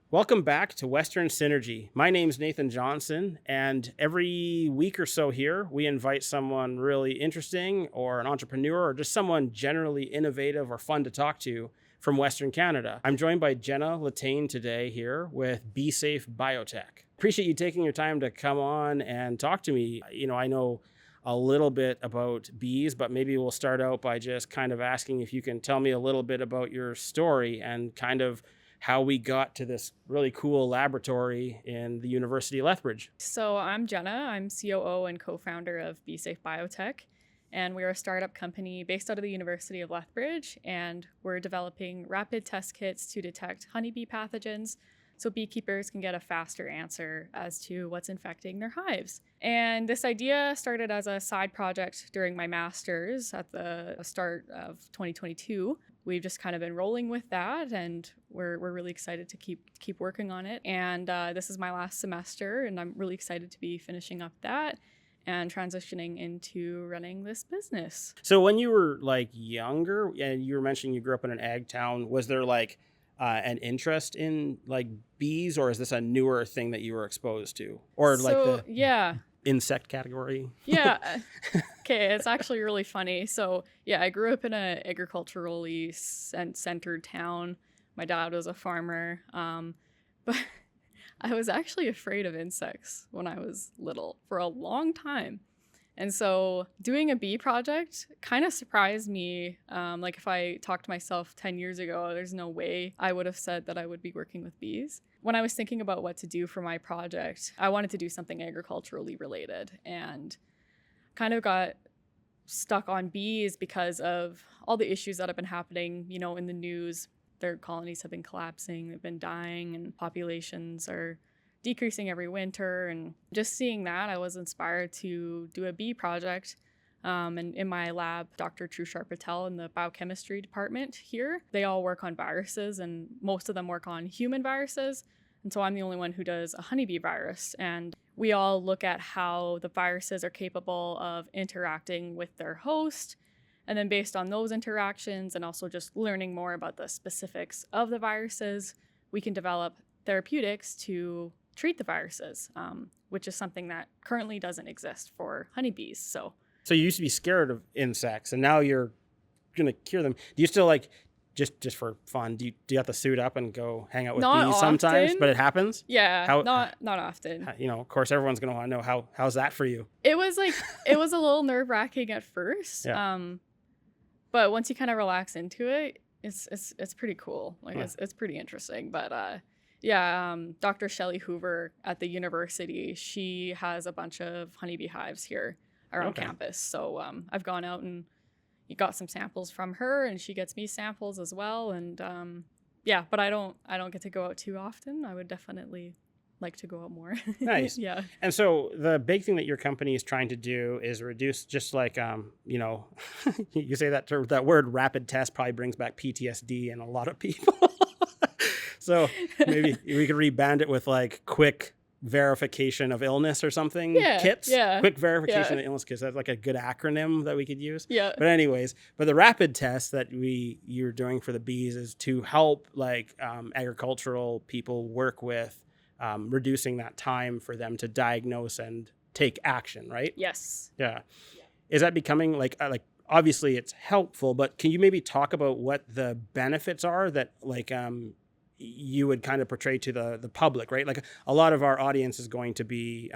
Welcome back to Western Synergy. My name's Nathan Johnson, and every week or so here, we invite someone really interesting or an entrepreneur or just someone generally innovative or fun to talk to from Western Canada. I'm joined by Jenna Letain today here with BeeSafe Biotech. Appreciate you taking your time to come on and talk to me. I know a little bit about bees, but maybe we'll start out by just kind of asking if you can tell me a little bit about your story and kind of how we got to this really cool laboratory in the University of Lethbridge. So I'm Jenna. I'm COO and co-founder of BeeSafe Biotech, and we're a startup company based out of the University of Lethbridge, and we're developing rapid test kits to detect honeybee pathogens so beekeepers can get a faster answer as to what's infecting their hives. And this idea started as a side project during my master's at the start of 2022. We've just kind of been rolling with that, and we're really excited to keep working on it. And this is my last semester, and I'm really excited to be finishing up that and transitioning into running this business. So when you were younger, and you were mentioning you grew up in an ag town, was there an interest in bees, or is this a newer thing that you were exposed to, or yeah. Insect category? Yeah. Okay, it's actually really funny. So yeah, I grew up in an agriculturally centered town. My dad was a farmer, but I was actually afraid of insects when I was little for a long time. And so doing a bee project kind of surprised me. If I talked to myself 10 years ago, there's no way I would have said that I would be working with bees. When I was thinking about what to do for my project, I wanted to do something agriculturally related and kind of got stuck on bees because of all the issues that have been happening, in the news. Their colonies have been collapsing, they've been dying, and populations are decreasing every winter. And just seeing that, I was inspired to do a bee project. And in my lab, Dr. Trushar Patel in the biochemistry department here, they all work on viruses, and most of them work on human viruses. And so I'm the only one who does a honeybee virus. And we all look at how the viruses are capable of interacting with their host. And then based on those interactions and also just learning more about the specifics of the viruses, we can develop therapeutics to treat the viruses, which is something that currently doesn't exist for honeybees. So you used to be scared of insects, and now you're going to cure them. Do you still just for fun, do you have to suit up and go hang out with not bees often. Sometimes, but it happens? Yeah, not often. Of course, everyone's going to want to know how's that for you? It was it was a little nerve-wracking at first. Yeah. But once you kind of relax into it, it's pretty cool. It's pretty interesting. But Dr. Shelley Hoover at the university, she has a bunch of honeybee hives here around campus. So I've gone out and got some samples from her, and she gets me samples as well. And but I don't get to go out too often. I would definitely like to go out more. Nice. Yeah. And so the big thing that your company is trying to do is reduce, just you say that word rapid test probably brings back PTSD in a lot of people. So maybe we could reband it with quick verification of illness or something. Yeah, kits. yeah, Quick verification yeah. of illness kits. That's a good acronym that we could use. Yeah. But anyways, the rapid test that you're doing for the bees is to help agricultural people work with reducing that time for them to diagnose and take action, right? Yes. Yeah. Is that becoming obviously it's helpful, but can you maybe talk about what the benefits are that you would kind of portray to the public, right? A lot of our audience is going to be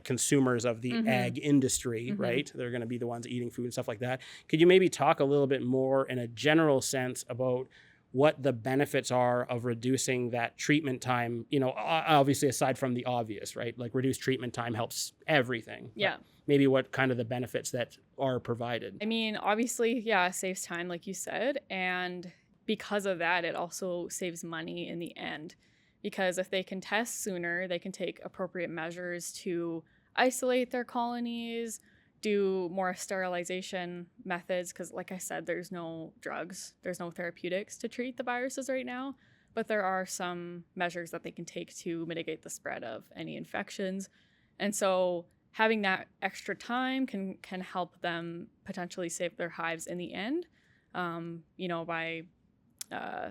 consumers of the ag industry, right? They're going to be the ones eating food and stuff like that. Could you maybe talk a little bit more in a general sense about what the benefits are of reducing that treatment time, obviously aside from the obvious, right? Reduced treatment time helps everything. Yeah. Maybe what kind of the benefits that are provided. I mean, obviously, yeah, it saves time, like you said. And because of that, it also saves money in the end. Because if they can test sooner, they can take appropriate measures to isolate their colonies, do more sterilization methods, because like I said, there's no drugs, there's no therapeutics to treat the viruses right now, but there are some measures that they can take to mitigate the spread of any infections. And so having that extra time can help them potentially save their hives in the end, by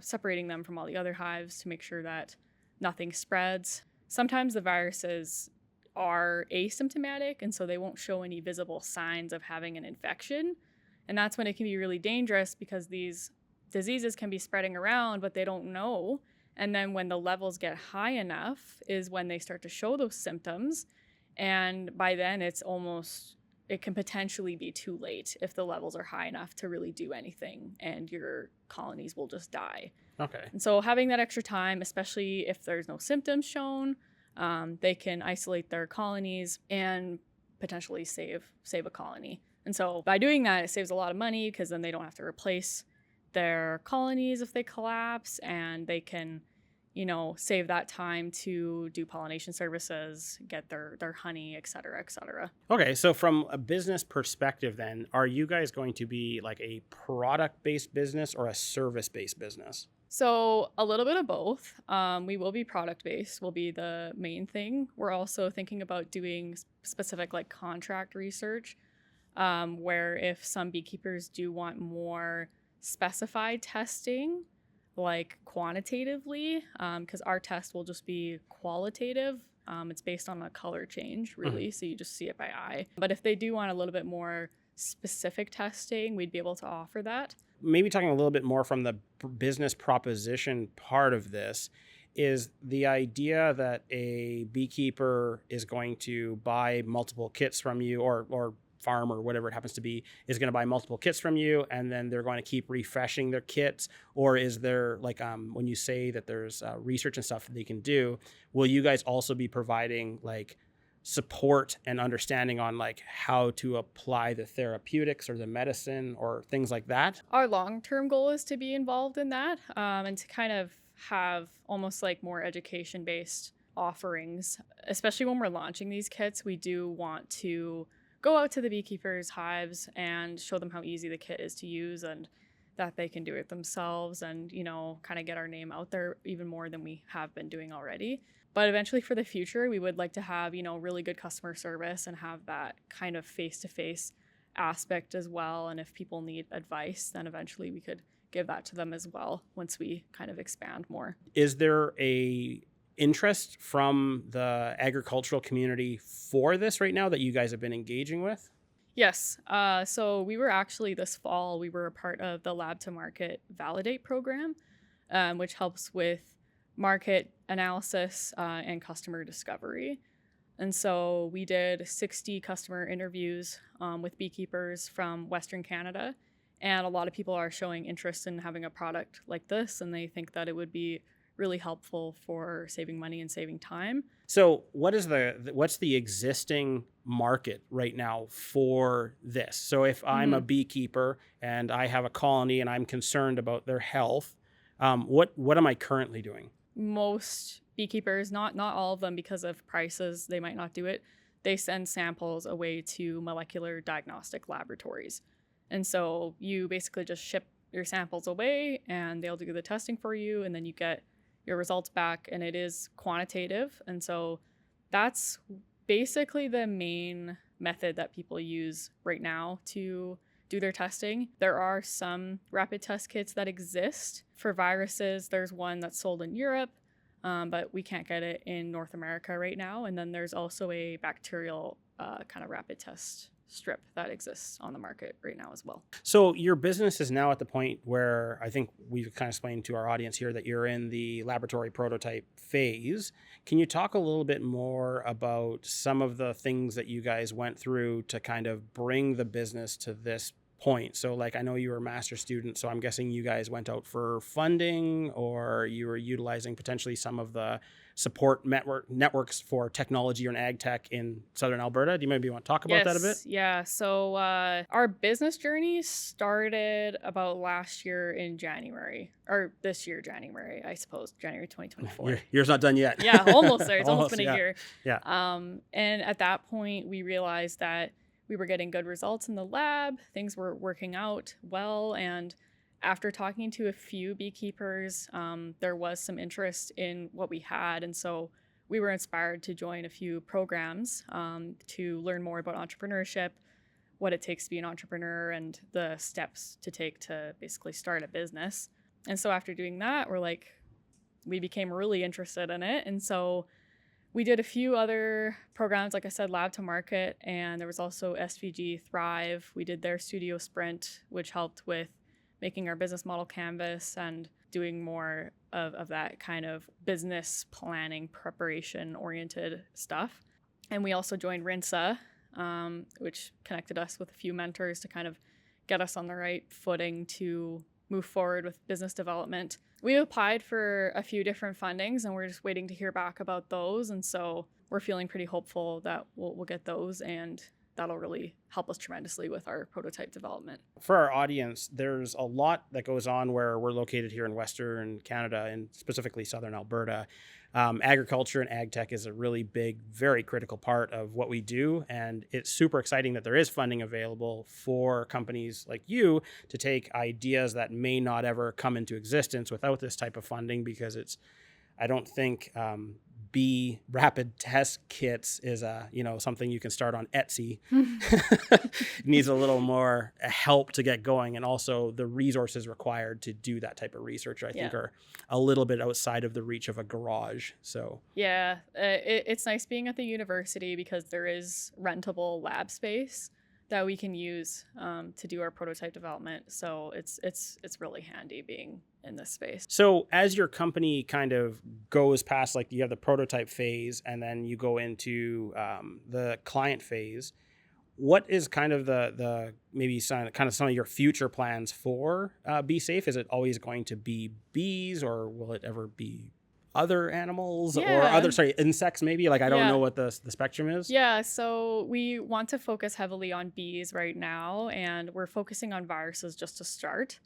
separating them from all the other hives to make sure that nothing spreads. Sometimes the viruses are asymptomatic, and so they won't show any visible signs of having an infection. And that's when it can be really dangerous, because these diseases can be spreading around, but they don't know. And then when the levels get high enough is when they start to show those symptoms. And by then it can potentially be too late if the levels are high enough to really do anything, and your colonies will just die. Okay. And so having that extra time, especially if there's no symptoms shown, they can isolate their colonies and potentially save a colony. And so by doing that, it saves a lot of money, because then they don't have to replace their colonies if they collapse, and they can, save that time to do pollination services, get their honey, et cetera, et cetera. Okay, so from a business perspective then, are you guys going to be like a product-based business or a service-based business? So a little bit of both. We will be product-based, will be the main thing. We're also thinking about doing specific like contract research, where if some beekeepers do want more specified testing, like quantitatively, because our test will just be qualitative. It's based on a color change, really, so you just see it by eye. But if they do want a little bit more specific testing, we'd be able to offer that. Maybe talking a little bit more from the business proposition part of this, is the idea that a beekeeper is going to buy multiple kits from you, or farm or whatever it happens to be, is going to buy multiple kits from you, and then they're going to keep refreshing their kits? Or is there like, when you say that there's research and stuff that they can do, will you guys also be providing like support and understanding on like how to apply the therapeutics or the medicine or things like that? Our long-term goal is to be involved in that, and to kind of have almost like more education-based offerings. Especially when we're launching these kits, we do want to go out to the beekeepers' hives and show them how easy the kit is to use, and that they can do it themselves, and, kind of get our name out there even more than we have been doing already. But eventually for the future, we would like to have, really good customer service and have that kind of face-to-face aspect as well. And if people need advice, then eventually we could give that to them as well once we kind of expand more. Is there a interest from the agricultural community for this right now that you guys have been engaging with? Yes. So we were actually this fall, we were a part of the Lab to Market Validate program, which helps with market analysis and customer discovery. And so we did 60 customer interviews with beekeepers from Western Canada. And a lot of people are showing interest in having a product like this, and they think that it would be really helpful for saving money and saving time. So what's the existing market right now for this? So if I'm a beekeeper and I have a colony and I'm concerned about their health, what am I currently doing? Most beekeepers, not all of them, because of prices, they might not do it. They send samples away to molecular diagnostic laboratories. And so you basically just ship your samples away and they'll do the testing for you, and then you get your results back, and it is quantitative. And so that's basically the main method that people use right now to do their testing. There are some rapid test kits that exist for viruses. There's one that's sold in Europe, but we can't get it in North America right now. And then there's also a bacterial kind of rapid test strip that exists on the market right now as well. So your business is now at the point where I think we've kind of explained to our audience here that you're in the laboratory prototype phase. Can you talk a little bit more about some of the things that you guys went through to kind of bring the business to this point? So like, I know you were a master's student, so I'm guessing you guys went out for funding, or you were utilizing potentially some of the support networks for technology or an ag tech in Southern Alberta. Do you maybe want to talk about that a bit? Yeah. So our business journey started about last year in January, or this year, January, I suppose, January 2024. Yours not done yet. Yeah, almost there. It's almost been a year. Yeah. And at that point, we realized that we were getting good results in the lab. Things were working out well. And after talking to a few beekeepers, there was some interest in what we had. And so we were inspired to join a few programs to learn more about entrepreneurship, what it takes to be an entrepreneur, and the steps to take to basically start a business. And so after doing that, we're like, we became really interested in it. And so we did a few other programs, like I said, Lab to Market, and there was also SVG Thrive. We did their Studio Sprint, which helped with making our business model canvas and doing more of that kind of business planning, preparation oriented stuff. And we also joined RINSA, which connected us with a few mentors to kind of get us on the right footing to move forward with business development. We applied for a few different fundings and we're just waiting to hear back about those. And so we're feeling pretty hopeful that we'll get those, and that'll really help us tremendously with our prototype development. For our audience, there's a lot that goes on where we're located here in Western Canada and specifically Southern Alberta. Agriculture and ag tech is a really big, very critical part of what we do. And it's super exciting that there is funding available for companies like you to take ideas that may not ever come into existence without this type of funding, because I don't think bee rapid test kits is something you can start on Etsy. It needs a little more help to get going, and also the resources required to do that type of research I think are a little bit outside of the reach of a garage. So it's nice being at the university because there is rentable lab space that we can use to do our prototype development. So it's really handy being in this space. So as your company kind of goes past, like you have the prototype phase and then you go into the client phase, what is kind of the maybe some of your future plans for BeeSafe? Is it always going to be bees, or will it ever be other animals or insects maybe? Like, I don't know what the spectrum is. Yeah, so we want to focus heavily on bees right now, and we're focusing on viruses just to start.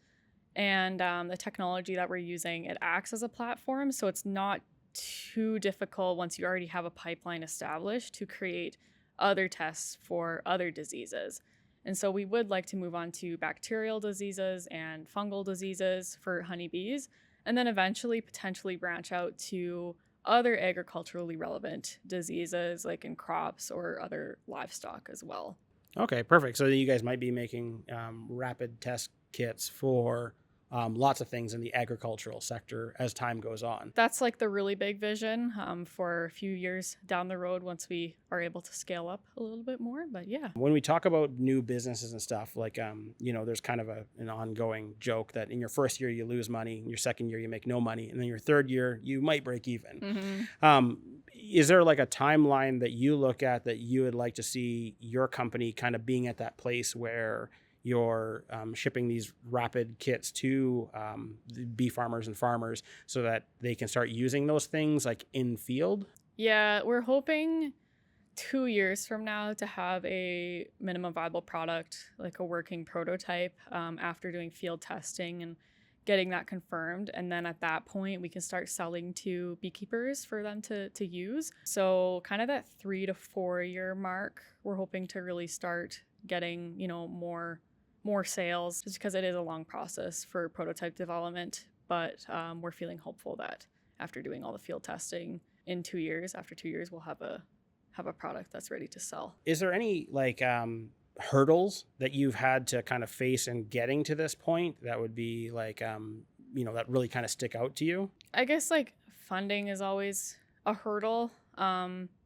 And the technology that we're using, it acts as a platform, so it's not too difficult once you already have a pipeline established to create other tests for other diseases. And so we would like to move on to bacterial diseases and fungal diseases for honeybees, and then eventually potentially branch out to other agriculturally relevant diseases like in crops or other livestock as well. Okay, perfect. So you guys might be making rapid test kits for lots of things in the agricultural sector as time goes on. That's like the really big vision for a few years down the road once we are able to scale up a little bit more. But yeah. When we talk about new businesses and stuff, like, there's kind of an ongoing joke that in your first year you lose money, in your second year you make no money, and then your third year you might break even. Mm-hmm. Is there like a timeline that you look at that you would like to see your company kind of being at that place where you're shipping these rapid kits to bee farmers and farmers so that they can start using those things like in field? Yeah, we're hoping 2 years from now to have a minimum viable product, like a working prototype, after doing field testing and getting that confirmed. And then at that point, we can start selling to beekeepers for them to use. So kind of that 3 to 4 year mark, we're hoping to really start getting, more sales, just because it is a long process for prototype development. But we're feeling hopeful that after doing all the field testing in 2 years, after 2 years, we'll have a product that's ready to sell. Is there any hurdles that you've had to kind of face in getting to this point that would be that really kind of stick out to you? I guess funding is always a hurdle.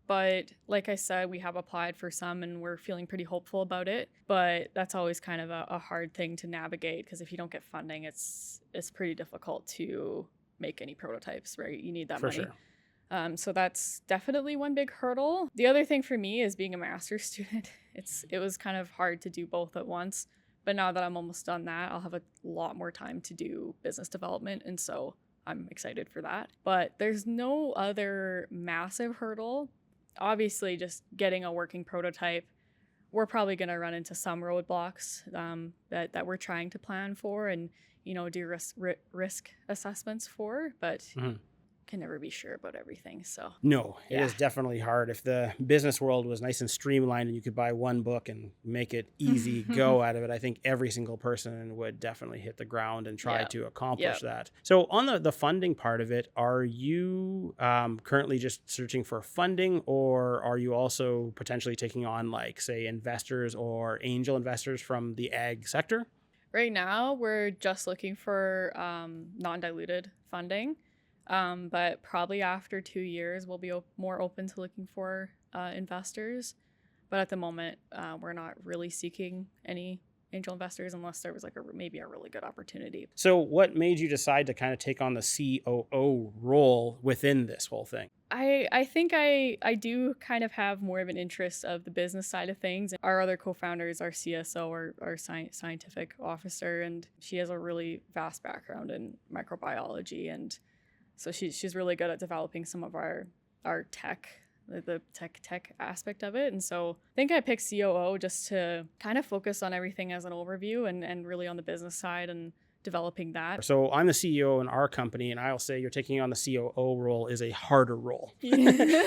But like I said, we have applied for some and we're feeling pretty hopeful about it. But that's always kind of a hard thing to navigate, because if you don't get funding, it's pretty difficult to make any prototypes, right? You need that money. Sure. So that's definitely one big hurdle. The other thing for me is being a master's student. It was kind of hard to do both at once. But now that I'm almost done that, I'll have a lot more time to do business development. And so I'm excited for that. But there's no other massive hurdle. Obviously, just getting a working prototype, we're probably going to run into some roadblocks that we're trying to plan for and, do risk assessments for, but can never be sure about everything. So no, it is definitely hard. If the business world was nice and streamlined and you could buy one book and make it easy go out of it, I think every single person would definitely hit the ground and try to accomplish that. So on the funding part of it, are you currently just searching for funding, or are you also potentially taking on say investors or angel investors from the ag sector? Right now, we're just looking for non-diluted funding. But probably after 2 years, we'll be more open to looking for investors. But at the moment, we're not really seeking any angel investors unless there was like maybe a really good opportunity. So what made you decide to kind of take on the COO role within this whole thing? I think I do kind of have more of an interest of the business side of things. Our other co-founders, our CSO, our scientific officer, and she has a really vast background in microbiology, and so she's really good at developing some of our tech, the tech aspect of it. And so I think I picked COO just to kind of focus on everything as an overview and really on the business side and developing that. So I'm the CEO in our company, and I'll say you're taking on the COO role is a harder role.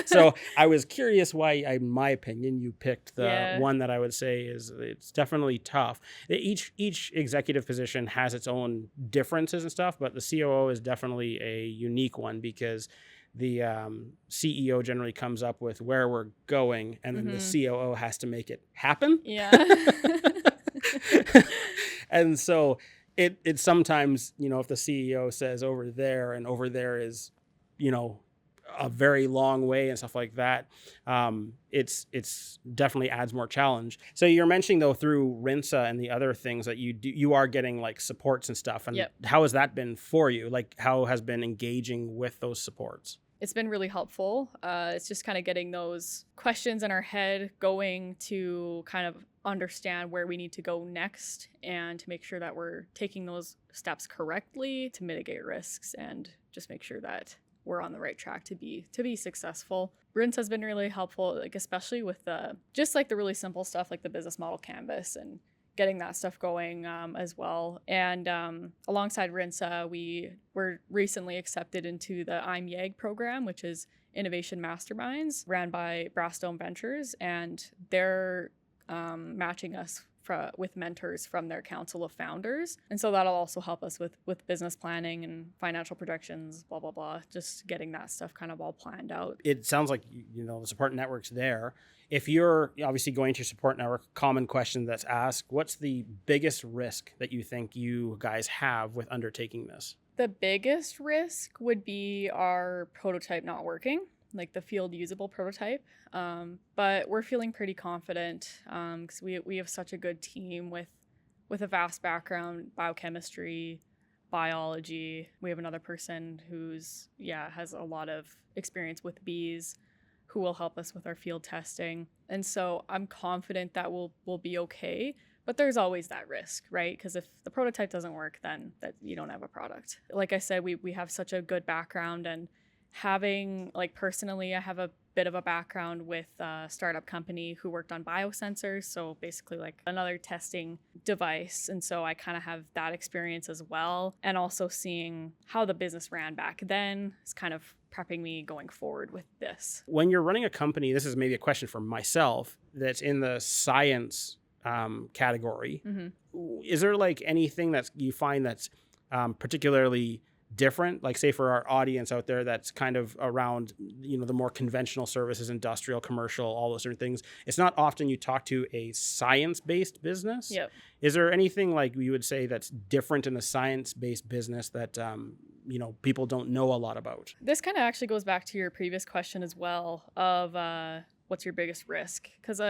So I was curious why, in my opinion, you picked the one that I would say it's definitely tough. Each executive position has its own differences and stuff, but the COO is definitely a unique one because the CEO generally comes up with where we're going, and then the COO has to make it happen. Yeah. And so it sometimes, if the CEO says over there and over there is, a very long way and stuff like that, it's definitely adds more challenge. So you're mentioning though through Rinsa and the other things that you do, you are getting like supports and stuff. And how has that been for you? Like how has been engaging with those supports? It's been really helpful. It's just kind of getting those questions in our head going to kind of understand where we need to go next and to make sure that we're taking those steps correctly to mitigate risks and just make sure that we're on the right track to be successful. Rinse has been really helpful, like especially with the really simple stuff like the business model canvas and getting that stuff going as well. And alongside Rinsa, we were recently accepted into the I'm YAG program, which is Innovation Masterminds, ran by Brassstone Ventures, and they're matching us with mentors from their council of founders. And so that'll also help us with business planning and financial projections, blah, blah, blah, just getting that stuff kind of all planned out. It sounds like, the support network's there. If you're obviously going to your support network, common question that's asked, what's the biggest risk that you think you guys have with undertaking this? The biggest risk would be our prototype not working, like the field usable prototype. But we're feeling pretty confident because we have such a good team with a vast background, biochemistry, biology. We have another person who's has a lot of experience with bees who will help us with our field testing. And so I'm confident that we'll be okay. But there's always that risk, right? Because if the prototype doesn't work, then that you don't have a product. Like I said, we have such a good background, and having, like, personally, I have a bit of a background with a startup company who worked on biosensors, so basically like another testing device. And so I kind of have that experience as well. And also seeing how the business ran back then is kind of prepping me going forward with this. When you're running a company, this is maybe a question for myself that's in the science category. Is there like anything that you find that's particularly different, like say for our audience out there that's kind of around the more conventional services, industrial, commercial, all those different things? It's not often you talk to a science-based business. Is there anything like you would say that's different in the science-based business that people don't know a lot about? This kind of actually goes back to your previous question as well of what's your biggest risk, because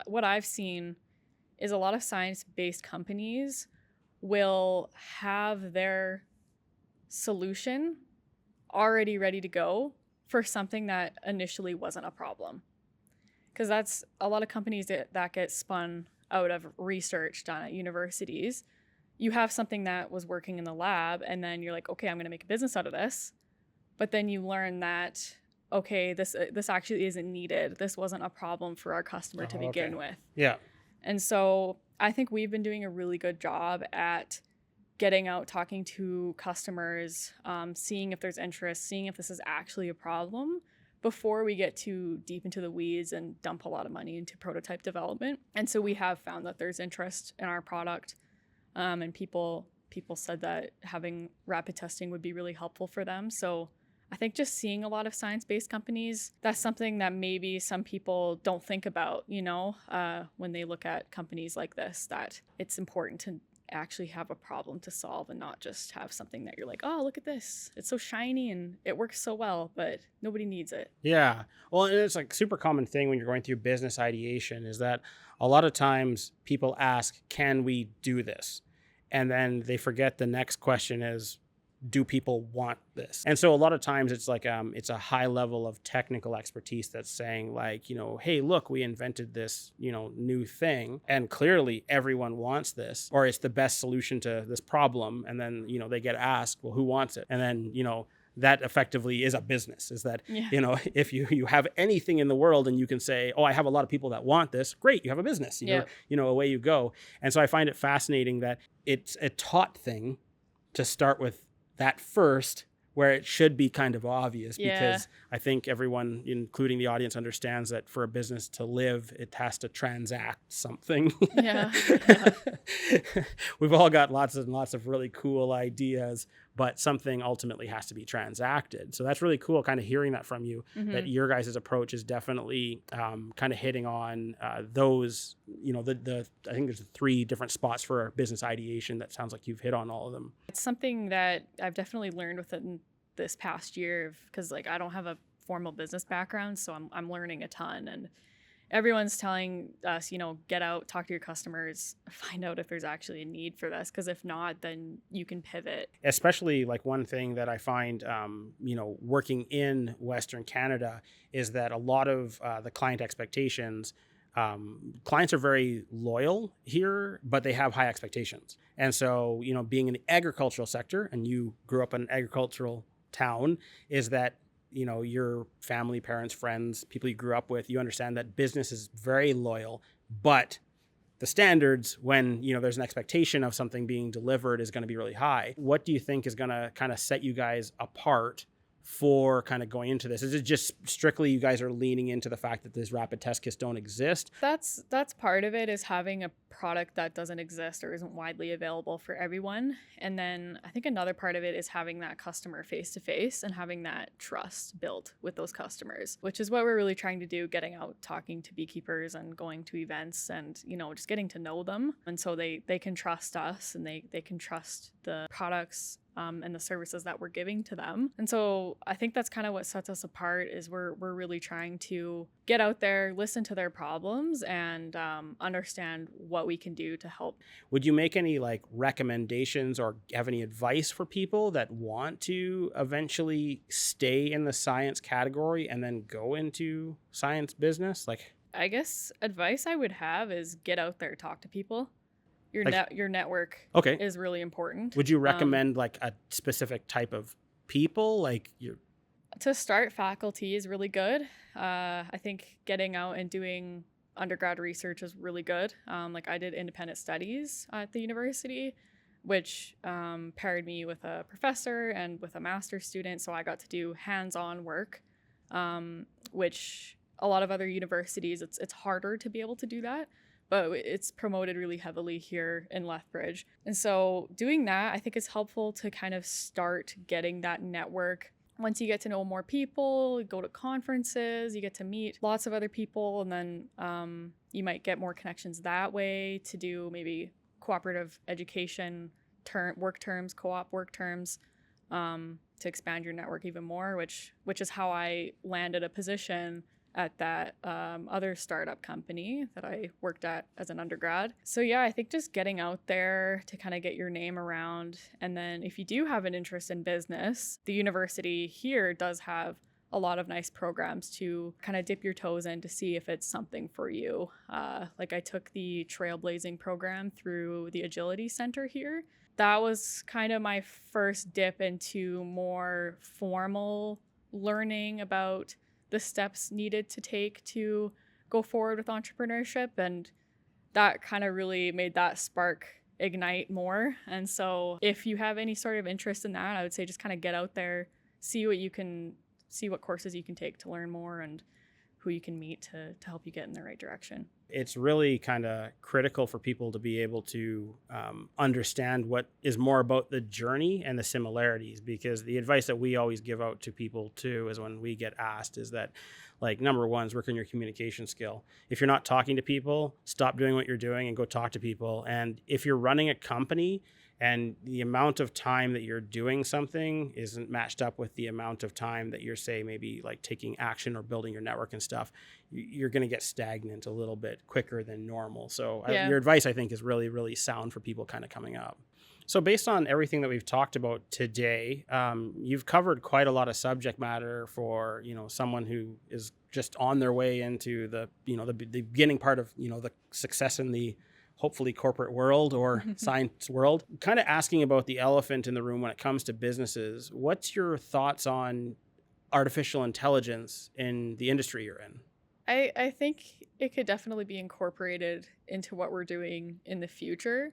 what I've seen is a lot of science-based companies will have their solution already ready to go for something that initially wasn't a problem. Because that's a lot of companies that get spun out of research done at universities. You have something that was working in the lab, and then you're like, okay, I'm going to make a business out of this. But then you learn that, okay, this actually isn't needed. This wasn't a problem for our customer to begin with. Yeah. And so I think we've been doing a really good job at getting out, talking to customers, seeing if there's interest, seeing if this is actually a problem before we get too deep into the weeds and dump a lot of money into prototype development. And so we have found that there's interest in our product, and people said that having rapid testing would be really helpful for them. So I think just seeing a lot of science-based companies, that's something that maybe some people don't think about, when they look at companies like this, that it's important to actually have a problem to solve and not just have something that you're like, oh, look at this. It's so shiny and it works so well, but nobody needs it. Yeah. Well, and it's like super common thing when you're going through business ideation is that a lot of times people ask, can we do this? And then they forget the next question is, do people want this? And so a lot of times it's like it's a high level of technical expertise that's saying like, hey, look, we invented this, new thing, and clearly everyone wants this, or it's the best solution to this problem. And then, they get asked, well, who wants it? And then, that effectively is a business, is that, if you have anything in the world and you can say, oh, I have a lot of people that want this, great, you have a business, away you go. And so I find it fascinating that it's a taught thing to start with that first, where it should be kind of obvious, because I think everyone, including the audience, understands that for a business to live, it has to transact something. Yeah. We've all got lots and lots of really cool ideas, but something ultimately has to be transacted. So that's really cool kind of hearing that from you, that your guys' approach is definitely kind of hitting on those, I think there's 3 different spots for business ideation that sounds like you've hit on all of them. It's something that I've definitely learned within this past year, because like I don't have a formal business background, so I'm learning a ton, and everyone's telling us, get out, talk to your customers, find out if there's actually a need for this, because if not, then you can pivot. Especially like one thing that I find, working in Western Canada is that a lot of the client expectations, clients are very loyal here, but they have high expectations. And so, being in the agricultural sector, and you grew up in an agricultural town, is that your family, parents, friends, people you grew up with, you understand that business is very loyal, but the standards when, there's an expectation of something being delivered is going to be really high. What do you think is going to kind of set you guys apart for kind of going into this? Is it just strictly you guys are leaning into the fact that these rapid test kits don't exist? That's part of it, is having a product that doesn't exist or isn't widely available for everyone. And then I think another part of it is having that customer face to face and having that trust built with those customers, which is what we're really trying to do, getting out, talking to beekeepers and going to events and, just getting to know them. And so they can trust us, and they can trust the products and the services that we're giving to them. And so I think that's kind of what sets us apart, is we're really trying to get out there, listen to their problems, and understand what we can do to help. Would you make any like recommendations or have any advice for people that want to eventually stay in the science category and then go into science business? Like, I guess advice I would have is get out there, talk to people. Your network is really important. Would you recommend like a specific type of people? Like to start, faculty is really good. I think getting out and doing undergrad research is really good. Like I did independent studies at the university, which paired me with a professor and with a master's student. So I got to do hands-on work, which a lot of other universities, it's harder to be able to do that. But it's promoted really heavily here in Lethbridge. And so doing that, I think is helpful to kind of start getting that network. Once you get to know more people, you go to conferences, you get to meet lots of other people, and then you might get more connections that way to do maybe cooperative education work terms, co-op work terms, to expand your network even more, which is how I landed a position at that other startup company that I worked at as an undergrad. So yeah, I think just getting out there to kind of get your name around. And then if you do have an interest in business, the university here does have a lot of nice programs to kind of dip your toes in to see if it's something for you. Like I took the Trailblazing program through the Agility Center here. That was kind of my first dip into more formal learning about the steps needed to take to go forward with entrepreneurship, and that kind of really made that spark ignite more. And so if you have any sort of interest in that, I would say just kind of get out there, see what courses you can take to learn more, and who you can meet to help you get in the right direction. It's really kind of critical for people to be able to understand what is more about the journey and the similarities, because the advice that we always give out to people too is when we get asked is that, like, number one is work on your communication skill. If you're not talking to people, stop doing what you're doing and go talk to people. And if you're running a company and the amount of time that you're doing something isn't matched up with the amount of time that you're, say, maybe like taking action or building your network and stuff, you're going to get stagnant a little bit quicker than normal. So your advice, I think, is really, really sound for people kind of coming up. So based on everything that we've talked about today, you've covered quite a lot of subject matter for, someone who is just on their way into the beginning part of, the success in the hopefully corporate world or science world. Kind of asking about the elephant in the room when it comes to businesses. What's your thoughts on artificial intelligence in the industry you're in? I think it could definitely be incorporated into what we're doing in the future.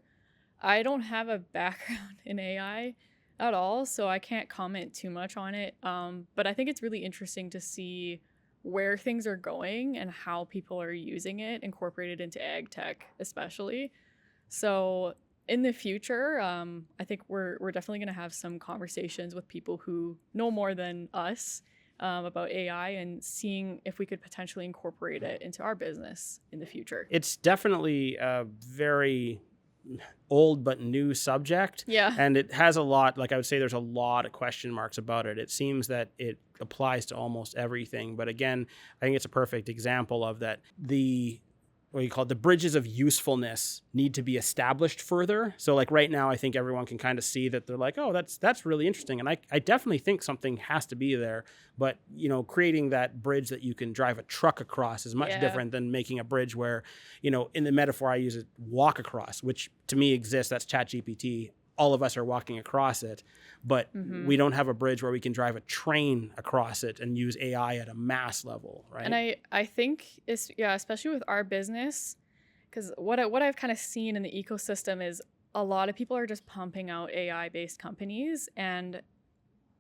I don't have a background in AI at all, so I can't comment too much on it. But I think it's really interesting to see where things are going and how people are using it, incorporated into ag tech especially. So in the future, I think we're definitely going to have some conversations with people who know more than us about AI and seeing if we could potentially incorporate it into our business in the future. It's definitely a very old but new subject. Yeah. And it has a lot, like I would say there's a lot of question marks about it. It seems that it applies to almost everything. But again, I think it's a perfect example of that. The bridges of usefulness need to be established further. So like right now, I think everyone can kind of see that they're like, oh, that's really interesting. And I definitely think something has to be there. But, creating that bridge that you can drive a truck across is much different than making a bridge where, in the metaphor I use it, walk across, which to me exists. That's ChatGPT. All of us are walking across it, but we don't have a bridge where we can drive a train across it and use AI at a mass level, right? And I think especially with our business, because what I've kind of seen in the ecosystem is a lot of people are just pumping out AI-based companies, and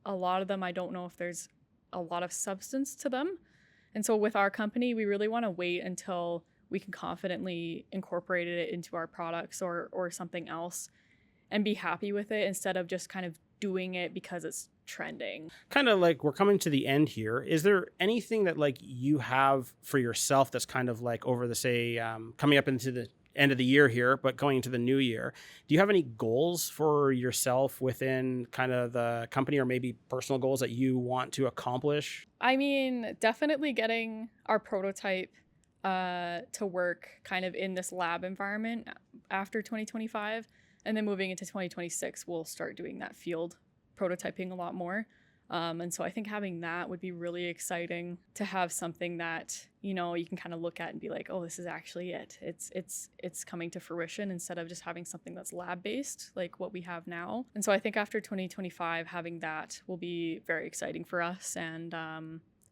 a lot of them, I don't know if there's a lot of substance to them. And so with our company, we really want to wait until we can confidently incorporate it into our products or something else and be happy with it instead of just kind of doing it because it's trending. Kind of like we're coming to the end here. Is there anything that like you have for yourself that's kind of like over the, say, coming up into the end of the year here, but going into the new year, do you have any goals for yourself within kind of the company or maybe personal goals that you want to accomplish? I mean, definitely getting our prototype to work kind of in this lab environment after 2025. And then moving into 2026, we'll start doing that field prototyping a lot more. And so I think having that would be really exciting to have something that, you can kind of look at and be like, oh, this is actually it. It's coming to fruition instead of just having something that's lab-based like what we have now. And so I think after 2025, having that will be very exciting for us, and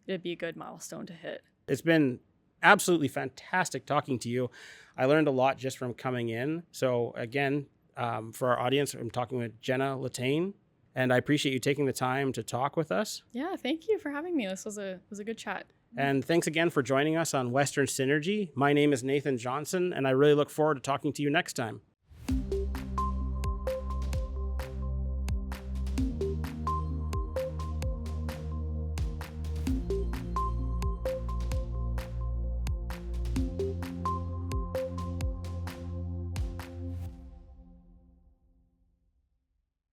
it'd be a good milestone to hit. It's been absolutely fantastic talking to you. I learned a lot just from coming in. So again, for our audience, I'm talking with Jenna Letain, and I appreciate you taking the time to talk with us. Yeah, thank you for having me. This was a good chat. And thanks again for joining us on Western Synergy. My name is Nathan Johnson, and I really look forward to talking to you next time.